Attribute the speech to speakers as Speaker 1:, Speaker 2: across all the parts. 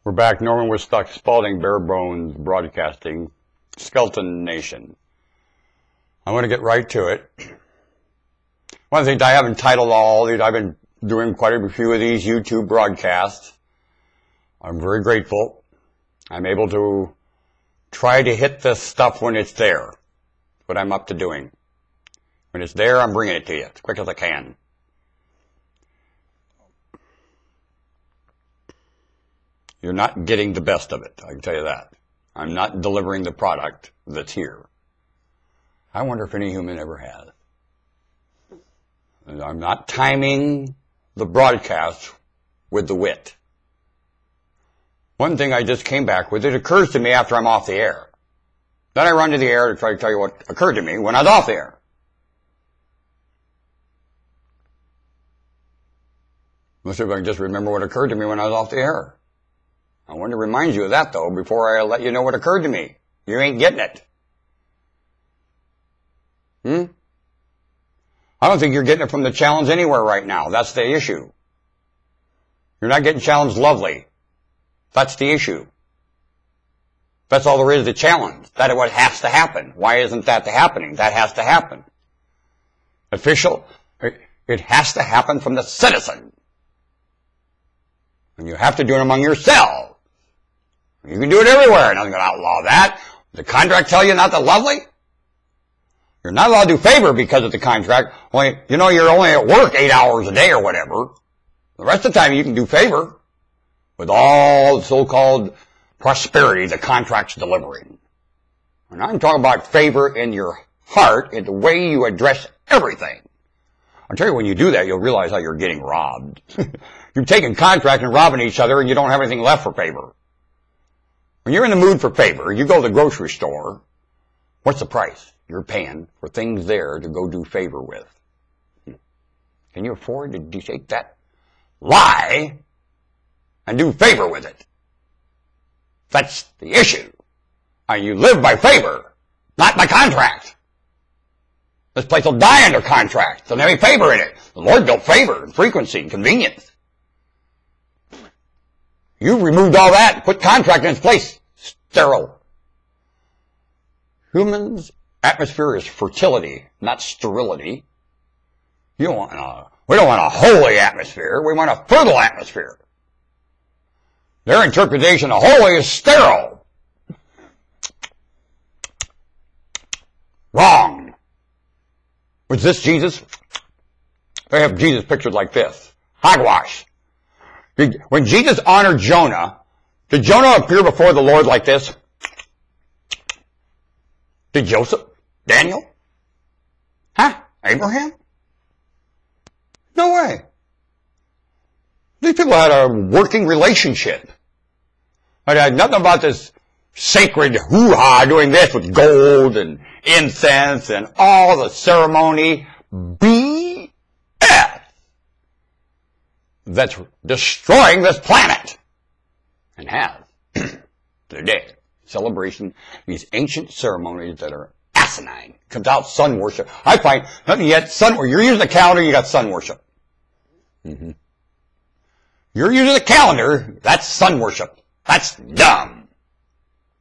Speaker 1: We're back. Norman was stuck. Spalding, Bare Bones, Broadcasting, Skeleton Nation. I want to get right to it. One of the things I haven't titled all these, I've been doing quite a few of these YouTube broadcasts. I'm very grateful. I'm able to try to hit this stuff when it's there. What I'm up to doing. When it's there, I'm bringing it to you as quick as I can. You're not getting the best of it, I can tell you that. I'm not delivering the product that's here. I wonder if any human ever has. And I'm not timing the broadcast with the wit. One thing I just came back with, it occurs to me after I'm off the air. Then I run to the air to try to tell you what occurred to me when I was off the air. Let's see if I can just remember what occurred to me when I was off the air. I want to remind you of that, though, before I let you know what occurred to me. You ain't getting it. I don't think you're getting it from the challenge anywhere right now. That's the issue. You're not getting challenged lovely. That's the issue. That's all there is to challenge. That is what has to happen. Why isn't that happening? That has to happen. Official, it has to happen from the citizen. And you have to do it among yourselves. You can do it everywhere. Nothing's going to outlaw that. Does the contract tell you not to lovely? You're not allowed to do favor because of the contract. Only, you know, you're only at work 8 hours a day or whatever. The rest of the time you can do favor with all the so-called prosperity the contract's delivering. And I'm talking about favor in your heart, in the way you address everything. I'll tell you, when you do that, you'll realize how you're getting robbed. You've taken contract and robbing each other, and you don't have anything left for favor. When you're in the mood for favor, you go to the grocery store, what's the price you're paying for things there to go do favor with? Can you afford to take that lie and do favor with it? That's the issue. And you live by favor, not by contract. This place will die under contract. There'll never be favor in it. The Lord built favor and frequency and convenience. You've removed all that and put contract in its place. Sterile. Humans' atmosphere is fertility, not sterility. We don't want a holy atmosphere. We want a fertile atmosphere. Their interpretation of holy is sterile. Wrong. Was this Jesus? They have Jesus pictured like this. Hogwash. When Jesus honored Jonah, did Jonah appear before the Lord like this? Did Joseph? Daniel? Huh? Abraham? No way. These people had a working relationship. It had nothing about this sacred hoo-ha doing this with gold and incense and all the ceremony. BS. That's destroying this planet. And have today. Celebration, these ancient ceremonies that are asinine. Comes out sun worship. I find nothing yet sun worship. You're using the calendar, you got sun worship. You're using the calendar, that's sun worship. That's dumb.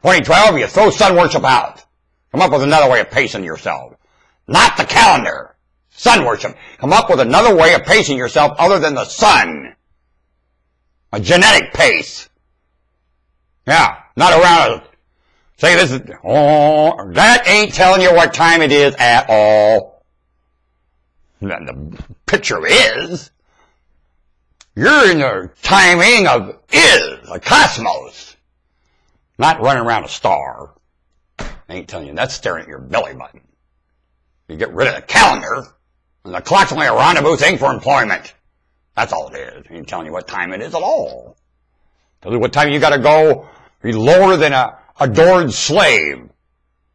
Speaker 1: 2012, you throw sun worship out. Come up with another way of pacing yourself. Not the calendar. Sun worship. Come up with another way of pacing yourself other than the sun. A genetic pace. Yeah, not around. Say this is, oh, that ain't telling you what time it is at all. And the picture is, you're in the timing of is, a cosmos. Not running around a star. I ain't telling you, that's staring at your belly button. You get rid of the calendar, and the clock's only a rendezvous thing for employment. That's all it is. It ain't telling you what time it is at all. Tells you what time you gotta go, be lower than a adored slave.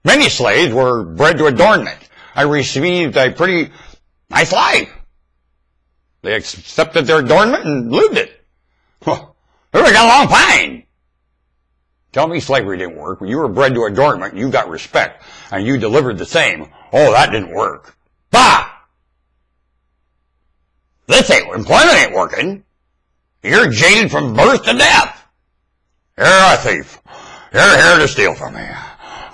Speaker 1: Many slaves were bred to adornment. I received a pretty nice life. They accepted their adornment and lived it. Everybody got along fine. Tell me slavery didn't work. When you were bred to adornment, you got respect, and you delivered the same. Oh, that didn't work. Bah! Employment ain't working. You're jaded from birth to death. You're a thief. You're here to steal from me.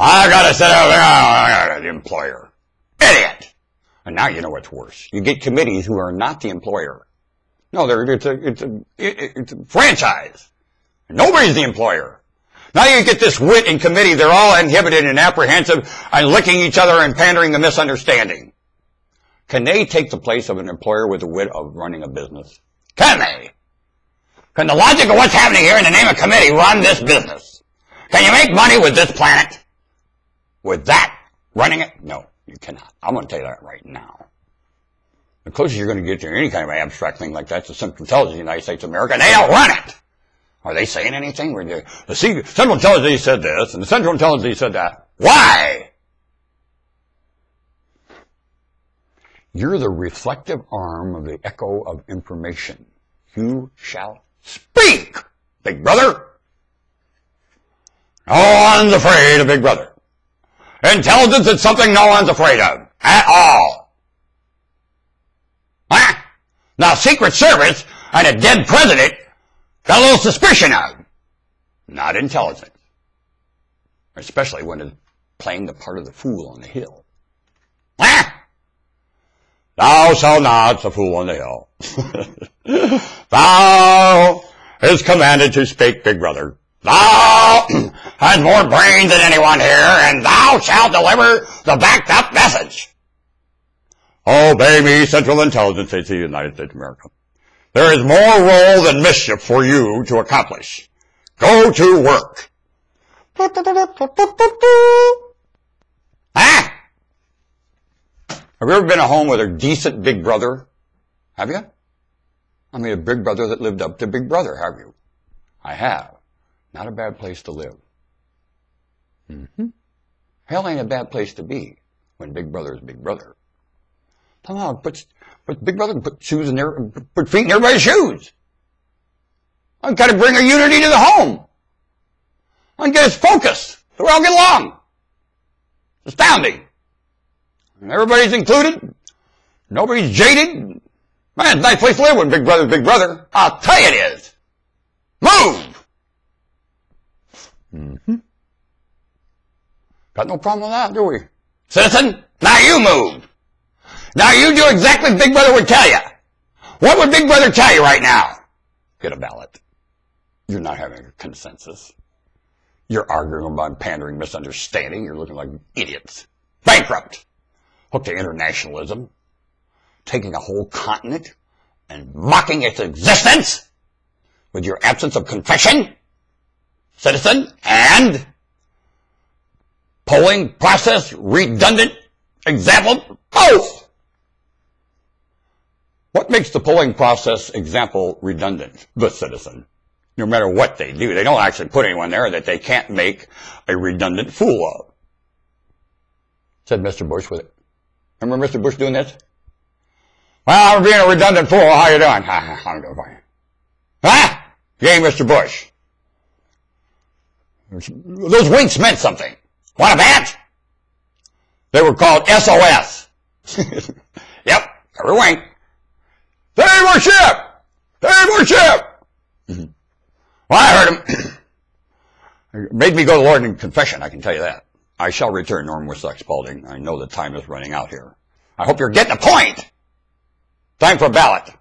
Speaker 1: I gotta sit over there, the employer. Idiot! And now you know what's worse. You get committees who are not the employer. No, it's a franchise. Nobody's the employer. Now you get this wit in committee, they're all inhibited and apprehensive and licking each other and pandering the misunderstanding. Can they take the place of an employer with the wit of running a business? Can they? Can the logic of what's happening here in the name of committee run this business? Can you make money with this planet? With that running it? No, you cannot. I'm going to tell you that right now. The closest you're going to get to any kind of abstract thing like that is the Central Intelligence of the United States of America, and they don't run it. Are they saying anything? The Central Intelligence said this, and the Central Intelligence said that. Why? You're the reflective arm of the echo of information. You shall speak, Big Brother. No one's afraid of Big Brother. Intelligence is something no one's afraid of. At all. Huh? Now, Secret Service and a dead president got a little suspicion of. Not intelligence. Especially when it's playing the part of the fool on the hill. Huh? Thou shalt not the fool on the hill. Thou is commanded to speak, Big Brother. Thou has more brains than anyone here, and thou shalt deliver the backed up message. Obey me, Central Intelligence Agency of the United States of America. There is more role than mischief for you to accomplish. Go to work. Ah! Have you ever been at home with a decent Big Brother? Have you? I mean, a Big Brother that lived up to Big Brother, have you? I have. Not a bad place to live. Hell ain't a bad place to be when Big Brother is Big Brother. Somehow, but Big Brother put shoes in there, put feet in everybody's shoes. I've got to bring a unity to the home. I've got to focus so we all get along. It's astounding. And everybody's included. Nobody's jaded. Man, it's a nice place to live when Big Brother's Big Brother. I'll tell you it is. Move! Got no problem with that, do we? Citizen, now you move. Now you do exactly what Big Brother would tell you. What would Big Brother tell you right now? Get a ballot. You're not having a consensus. You're arguing about pandering, misunderstanding. You're looking like idiots. Bankrupt. Hooked to internationalism. Taking a whole continent and mocking its existence with your absence of confession. Citizen, and polling process redundant example both. What makes the polling process example redundant? The citizen. No matter what they do, they don't actually put anyone there that they can't make a redundant fool of. Said Mr. Bush with it. Remember Mr. Bush doing this? Well, I'm being a redundant fool. How you doing? I'm doing fine. Huh? Yay, Mr. Bush. Those winks meant something. Want a bat? They were called SOS. Yep, every wink. Save our ship! Save our ship! Well, I heard him. It made me go to the Lord in confession, I can tell you that. I shall return, Norm Woodstock Spalding. I know the time is running out here. I hope you're getting the point. Time for a ballot.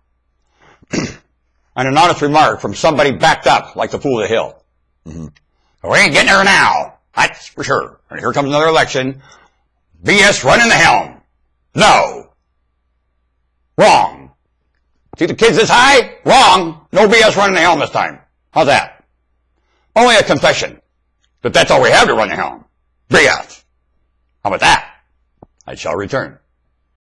Speaker 1: And an honest remark from somebody backed up like the fool of the hill. We ain't getting there now. That's for sure. And here comes another election. BS running the helm. No. Wrong. See the kids this high? Wrong. No BS running the helm this time. How's that? Only a confession that that's all we have to run the helm. BS. How about that? I shall return.